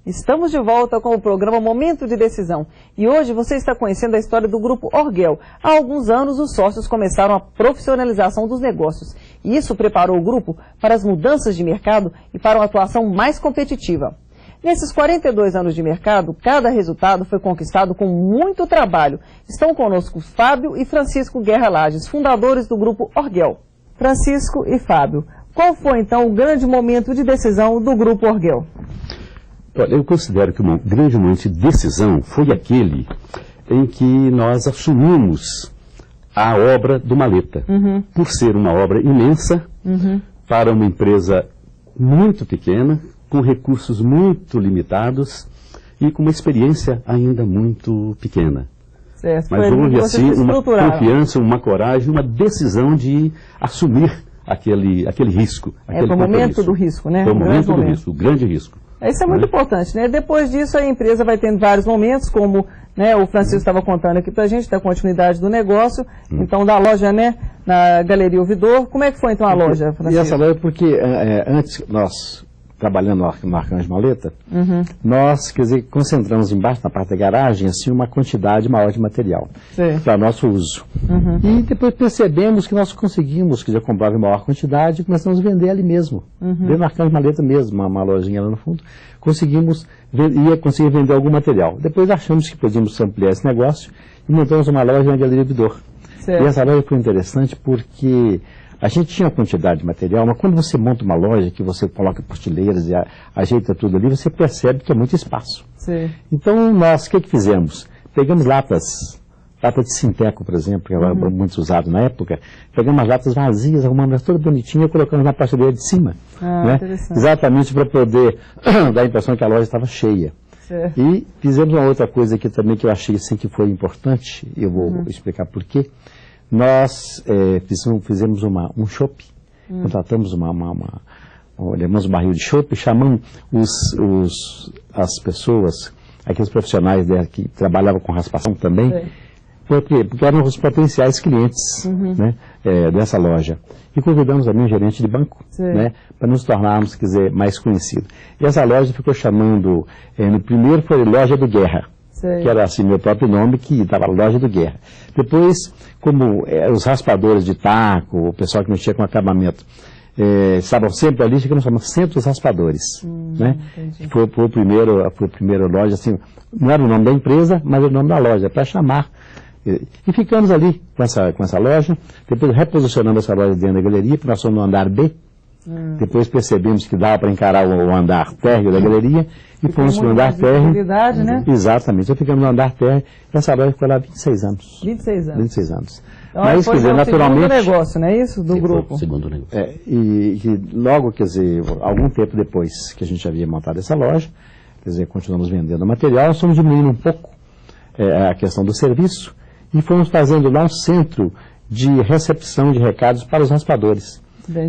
Estamos de volta com o programa Momento de Decisão e hoje você está conhecendo a história do Grupo Orguel. Há alguns anos os sócios começaram a profissionalização dos negócios e isso preparou o grupo para as mudanças de mercado e para uma atuação mais competitiva. Nesses 42 anos de mercado, cada resultado foi conquistado com muito trabalho. Estão conosco Fábio e Francisco Guerra Lages, fundadores do Grupo Orguel. Francisco e Fábio, qual foi então o grande momento de decisão do Grupo Orguel? Olha, eu considero que um grande momento de decisão foi aquele em que nós assumimos a obra do Maleta. Por ser uma obra imensa, para uma empresa muito pequena, com recursos muito limitados e com uma experiência ainda muito pequena. Certo. Mas houve assim uma confiança, uma coragem, uma decisão de assumir aquele risco. Foi o momento do risco, né? Foi o momento do risco, o grande risco. Isso é muito importante, né? Depois disso a empresa vai tendo vários momentos, como o Francisco estava contando aqui pra gente, da continuidade do negócio, então da loja, na Galeria Ouvidor. Como é que foi então a loja, Francisco? E essa loja, porque antes nós, trabalhando no Arcanjo Maleta, nós, quer dizer, concentramos embaixo, na parte da garagem, assim, uma quantidade maior de material para nosso uso. E depois percebemos que nós conseguimos, quer dizer, comprar em maior quantidade e começamos a vender ali mesmo. Dentro do Arcanjo Maleta mesmo, uma lojinha lá no fundo, ia conseguir vender algum material. Depois achamos que podíamos ampliar esse negócio e montamos uma loja na Galeria Ouvidor. E essa loja foi interessante porque a gente tinha uma quantidade de material, mas quando você monta uma loja, que você coloca prateleiras e ajeita tudo ali, você percebe que é muito espaço. Então, nós, o que fizemos? Pegamos lata de Sinteco, por exemplo, que era muito usado na época, pegamos as latas vazias, arrumamos elas todas bonitinhas e colocamos na prateleira de cima. Exatamente para poder dar a impressão que a loja estava cheia. E fizemos uma outra coisa aqui também que eu achei assim, que foi importante, eu vou explicar por quê. Nós fizemos um chopp, contratamos levamos um barril de chopp, chamamos as pessoas, aqueles profissionais que trabalhavam com raspação também, porque eram os potenciais clientes dessa loja. E convidamos também um gerente de banco, para nos tornarmos, quer dizer, mais conhecidos. E essa loja ficou chamando, no primeiro foi Loja do Guerra. Que era assim meu próprio nome, que estava Loja do Guerra. Depois, como os raspadores de taco, o pessoal que mexia com acabamento, estavam sempre ali, ficamos chamando Centro dos Raspadores. Foi a primeira loja, assim, não era o nome da empresa, mas era o nome da loja, para chamar. E ficamos ali com essa loja, depois reposicionamos essa loja dentro da galeria, porque nós somos no andar B. Depois percebemos que dava para encarar o andar térreo da galeria e fomos para o andar térreo. Exatamente, então ficamos no andar térreo e essa loja ficou lá 26 anos. 26 anos. Então, mas, quer dizer, naturalmente... segundo negócio, não é isso? Do grupo. Segundo negócio. E logo, quer dizer, algum tempo depois que a gente havia montado essa loja, quer dizer, continuamos vendendo material, nós fomos diminuindo um pouco a questão do serviço e fomos fazendo lá um centro de recepção de recados para os raspadores.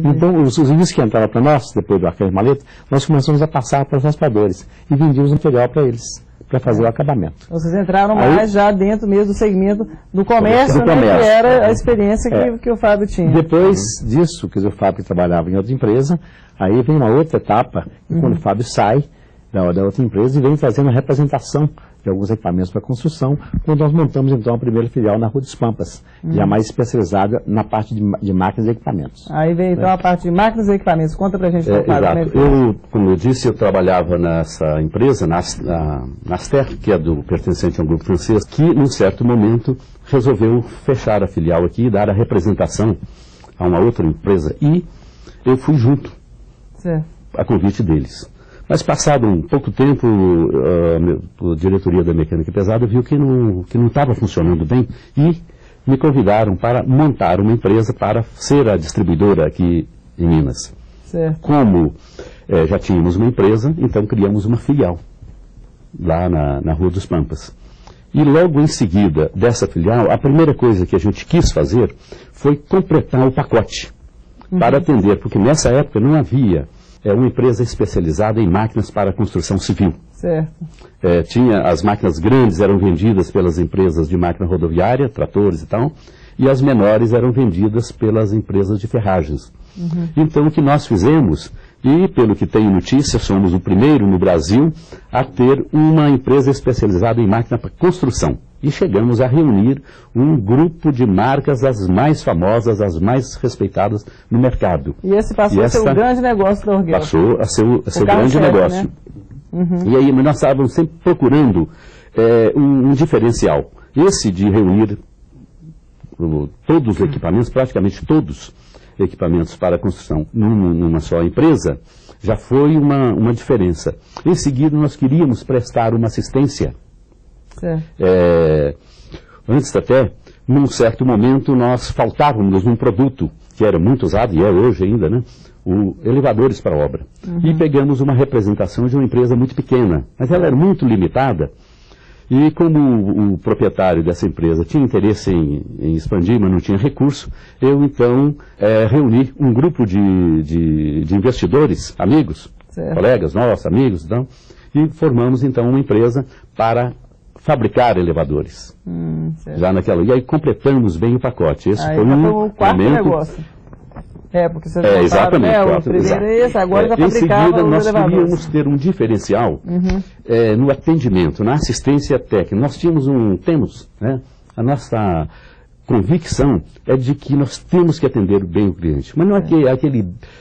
Então, os serviços que entraram para nós, depois do Arcanjo Maleta, nós começamos a passar para os raspadores e vendíamos material para eles, para fazer o acabamento. Vocês entraram mais já dentro mesmo do segmento do comércio, que era a experiência que o Fábio tinha. Depois disso, quer dizer, o Fábio trabalhava em outra empresa, aí vem uma outra etapa, quando o Fábio sai da outra empresa e vem fazendo a representação de alguns equipamentos para construção, quando nós montamos então a primeira filial na Rua dos Pampas, já mais especializada na parte de máquinas e equipamentos. Aí vem então a parte de máquinas e equipamentos. Conta pra gente. Exato. Como eu disse, eu trabalhava nessa empresa, Naster, que é pertencente a um grupo francês, que num certo momento resolveu fechar a filial aqui e dar a representação a uma outra empresa. E eu fui junto, a convite deles. Mas passado um pouco tempo, a diretoria da Mecânica Pesada viu que não estava funcionando bem e me convidaram para montar uma empresa para ser a distribuidora aqui em Minas. Como já tínhamos uma empresa, então criamos uma filial lá na Rua dos Pampas. E logo em seguida dessa filial, a primeira coisa que a gente quis fazer foi completar o pacote para atender, porque nessa época não havia uma empresa especializada em máquinas para construção civil. As máquinas grandes eram vendidas pelas empresas de máquina rodoviária, tratores e tal, e as menores eram vendidas pelas empresas de ferragens. Então o que nós fizemos, E, pelo que tenho notícia, somos o primeiro no Brasil a ter uma empresa especializada em máquina para construção. E chegamos a reunir um grupo de marcas, as mais famosas, as mais respeitadas no mercado. E esse passou a ser um grande negócio da Orguel. Passou a ser o grande negócio. Né? E aí nós estávamos sempre procurando um diferencial. Esse de reunir todos os equipamentos, praticamente todos equipamentos para a construção numa só empresa, já foi uma diferença. Em seguida, nós queríamos prestar uma assistência. Antes até, num certo momento, nós faltávamos um produto que era muito usado, e é hoje ainda, né? Elevadores para obra. E pegamos uma representação de uma empresa muito pequena, mas ela era muito limitada. E como o proprietário dessa empresa tinha interesse em expandir, mas não tinha recurso, eu então reuni um grupo de investidores, amigos, colegas nossos, amigos, então, e formamos então uma empresa para fabricar elevadores. Já naquela, e aí completamos bem o pacote. Esse foi o quarto negócio. Porque vocês exatamente, o primeiro é esse, agora já fabricava em seguida, nós elevadores. queríamos ter um diferencial no atendimento, na assistência técnica. Nós temos, né, a nossa convicção é de que nós temos que atender bem o cliente. Mas não é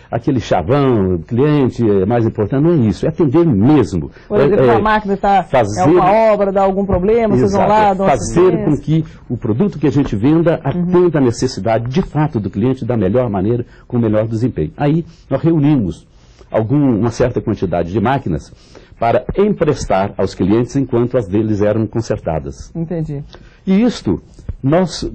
aquele chavão, o cliente é mais importante, não é isso, é atender mesmo. Por exemplo, a máquina está uma obra, dá algum problema, vocês vão lá, dão fazer com que o produto que a gente venda atenda a necessidade de fato do cliente da melhor maneira, com o melhor desempenho. Aí nós reunimos uma certa quantidade de máquinas para emprestar aos clientes enquanto as deles eram consertadas. Entendi. E isto,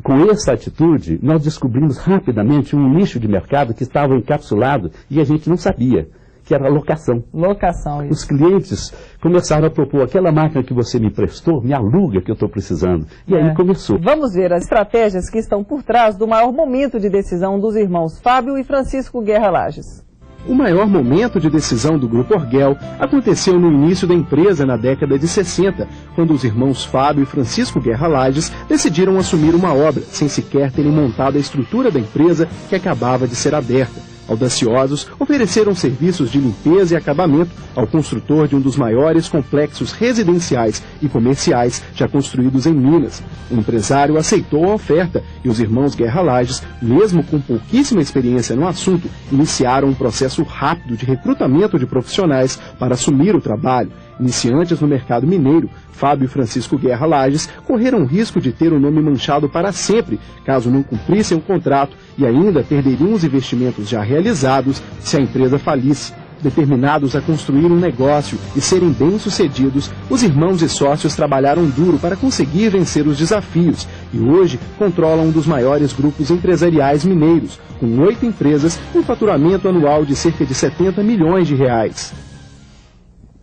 com essa atitude, nós descobrimos rapidamente um nicho de mercado que estava encapsulado e a gente não sabia, que era a locação. Locação, isso. Os clientes começaram a propor, aquela máquina que você me emprestou, me aluga que eu estou precisando. E aí começou. Vamos ver as estratégias que estão por trás do maior momento de decisão dos irmãos Fábio e Francisco Guerra Lages. O maior momento de decisão do Grupo Orguel aconteceu no início da empresa na década de 60, quando os irmãos Fábio e Francisco Guerra Lages decidiram assumir uma obra, sem sequer terem montado a estrutura da empresa que acabava de ser aberta. Audaciosos, ofereceram serviços de limpeza e acabamento ao construtor de um dos maiores complexos residenciais e comerciais já construídos em Minas. O empresário aceitou a oferta e os irmãos Guerra Lages, mesmo com pouquíssima experiência no assunto, iniciaram um processo rápido de recrutamento de profissionais para assumir o trabalho. Iniciantes no mercado mineiro, Fábio e Francisco Guerra Lages correram o risco de ter o nome manchado para sempre, caso não cumprissem o contrato, e ainda perderiam os investimentos já realizados se a empresa falisse. Determinados a construir um negócio e serem bem-sucedidos, os irmãos e sócios trabalharam duro para conseguir vencer os desafios e hoje controlam um dos maiores grupos empresariais mineiros, com 8 empresas e um faturamento anual de cerca de 70 milhões de reais.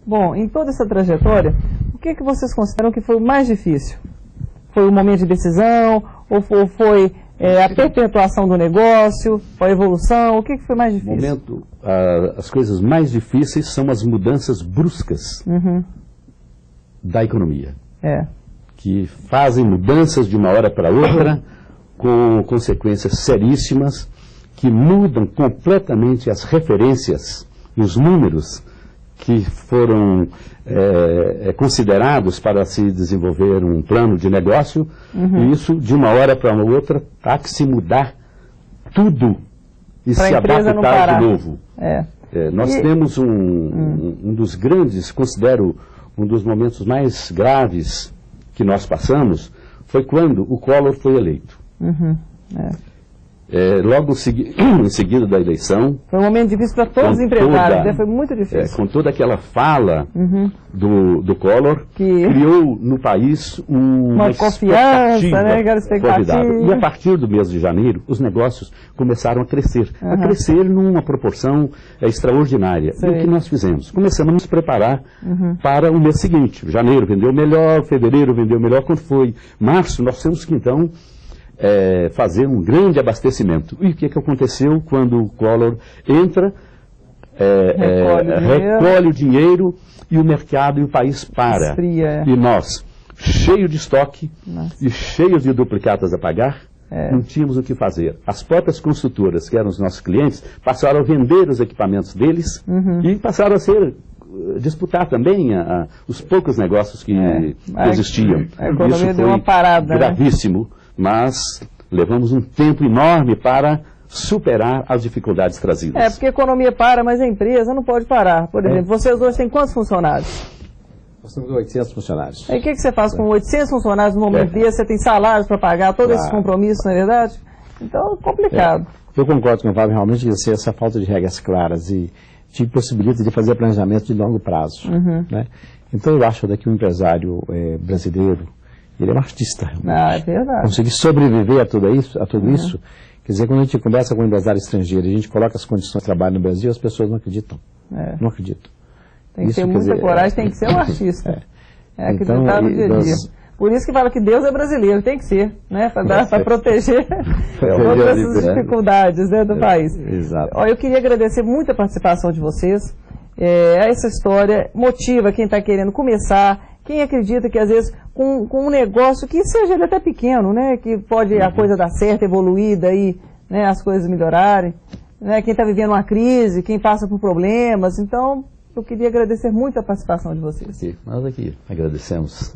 Bom, em toda essa trajetória, o que vocês consideram que foi o mais difícil? Foi o momento de decisão? Ou foi a perpetuação do negócio? Foi a evolução? O que foi mais difícil? As coisas mais difíceis são as mudanças bruscas da economia. Que fazem mudanças de uma hora para outra, com consequências seríssimas, que mudam completamente as referências e os números que foram considerados para se desenvolver um plano de negócio, e isso, de uma hora para outra, há que se mudar tudo e se adaptar de novo. Nós temos um dos grandes, considero um dos momentos mais graves que nós passamos, foi quando o Collor foi eleito. Logo em seguida da eleição... Foi um momento difícil para todos os empresários, foi muito difícil. Com toda aquela fala do Collor, criou no país uma confiança, aquela expectativa. E a partir do mês de janeiro, os negócios começaram a crescer. A crescer numa proporção extraordinária. E o que nós fizemos? Começamos a nos preparar para o mês seguinte. Janeiro vendeu melhor, fevereiro vendeu melhor. Quando foi março, nós temos que então... fazer um grande abastecimento. E o que aconteceu quando o Collor entra, recolhe o dinheiro e o mercado e o país para. Esfria. E nós, cheio de estoque e cheios de duplicatas a pagar, Não tínhamos o que fazer. As próprias construtoras, que eram os nossos clientes, passaram a vender os equipamentos deles e passaram a disputar também os poucos negócios que existiam. A economia deu uma parada, gravíssimo, mas levamos um tempo enorme para superar as dificuldades trazidas. Porque a economia para, mas a empresa não pode parar. Por exemplo, vocês hoje têm quantos funcionários? Nós temos 800 funcionários. Aí o que você faz com 800 funcionários no momento desse? Você tem salários para pagar, todos esses compromissos, não é verdade? Então, é complicado. Eu concordo com o Fábio, realmente, que essa falta de regras claras e te possibilita de fazer planejamento de longo prazo. Né? Então, eu acho que um empresário brasileiro, ele é um artista. É verdade. Conseguir sobreviver a tudo isso, quer dizer, quando a gente conversa com um empresário estrangeiro e a gente coloca as condições de trabalho no Brasil, as pessoas não acreditam. Não acreditam. Tem que ter muita coragem, tem que ser um artista. Acreditar no dia a dia. Por isso que fala que Deus é brasileiro, tem que ser, né? Para proteger todas essas dificuldades do país. Exato. Eu queria agradecer muito a participação de vocês. Essa história motiva quem está querendo começar, quem acredita que às vezes com um negócio que seja ele até pequeno, né? Que pode a coisa dar certo, evoluir, daí as coisas melhorarem. Né? Quem está vivendo uma crise, quem passa por problemas, então... Eu queria agradecer muito a participação de vocês. Nós aqui agradecemos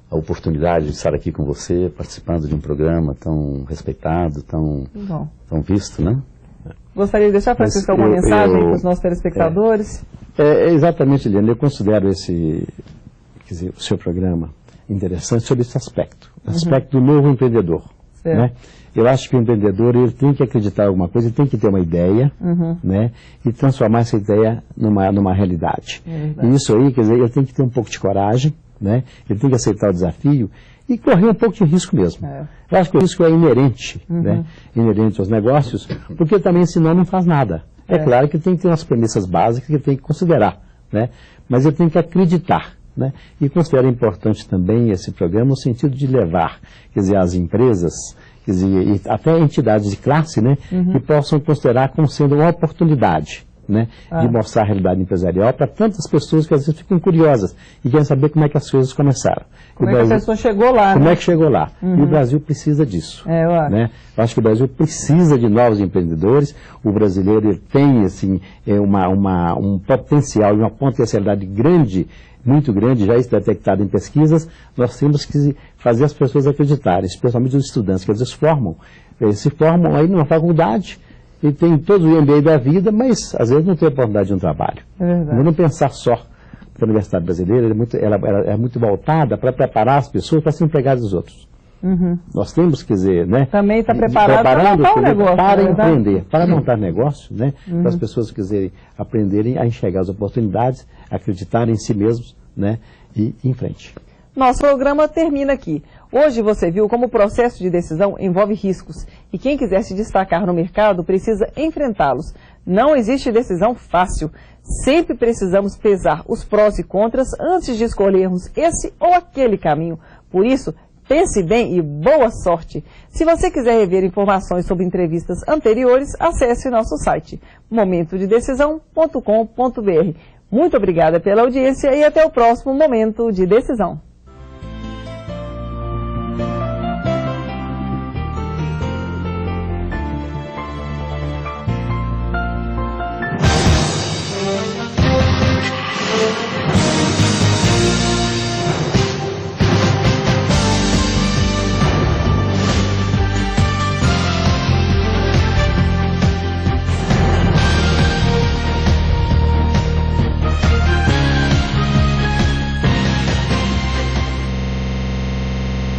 a oportunidade de estar aqui com você, participando de um programa tão respeitado, tão visto, né? Gostaria de deixar, Francisco, alguma mensagem para os nossos telespectadores? Exatamente, Eliane. Eu considero o seu programa interessante sobre esse aspecto. O aspecto do novo empreendedor. Né? Eu acho que o empreendedor ele tem que acreditar em alguma coisa, ele tem que ter uma ideia, né? E transformar essa ideia numa realidade. E isso aí, quer dizer, ele tem que ter um pouco de coragem, né? Ele tem que aceitar o desafio e correr um pouco de risco mesmo. Eu acho que o risco é inerente, né? Inerente aos negócios, porque também senão não faz nada. É claro que tem que ter umas premissas básicas que ele tem que considerar, né? Mas ele tem que acreditar. Né? E considero importante também esse programa no sentido de levar, quer dizer, as empresas, quer dizer, e até entidades de classe, né, que possam considerar como sendo uma oportunidade, né, de mostrar a realidade empresarial para tantas pessoas que às vezes ficam curiosas e querem saber como é que as coisas começaram. Como é que a pessoa chegou lá? Como é que chegou lá? E o Brasil precisa disso. Né? Eu acho que o Brasil precisa de novos empreendedores. O brasileiro tem assim, um potencial e uma potencialidade grande, muito grande, já está detectado em pesquisas. Nós temos que fazer as pessoas acreditarem, especialmente os estudantes, que às vezes se formam aí numa faculdade e tem todo o MBA da vida, mas às vezes não tem a oportunidade de um trabalho. Não pensar só que a Universidade Brasileira ela é muito voltada para preparar as pessoas para serem empregadas dos outros. Nós temos, quer dizer, né? Também está preparado para montar um negócio. Para empreender, para montar negócio, né? Para as pessoas, quer dizer, aprenderem a enxergar as oportunidades, acreditarem em si mesmos, né? E ir em frente. Nosso programa termina aqui. Hoje você viu como o processo de decisão envolve riscos e quem quiser se destacar no mercado precisa enfrentá-los. Não existe decisão fácil. Sempre precisamos pesar os prós e contras antes de escolhermos esse ou aquele caminho. Por isso, pense bem e boa sorte. Se você quiser rever informações sobre entrevistas anteriores, acesse nosso site momentodedecisão.com.br. Muito obrigada pela audiência e até o próximo Momento de Decisão.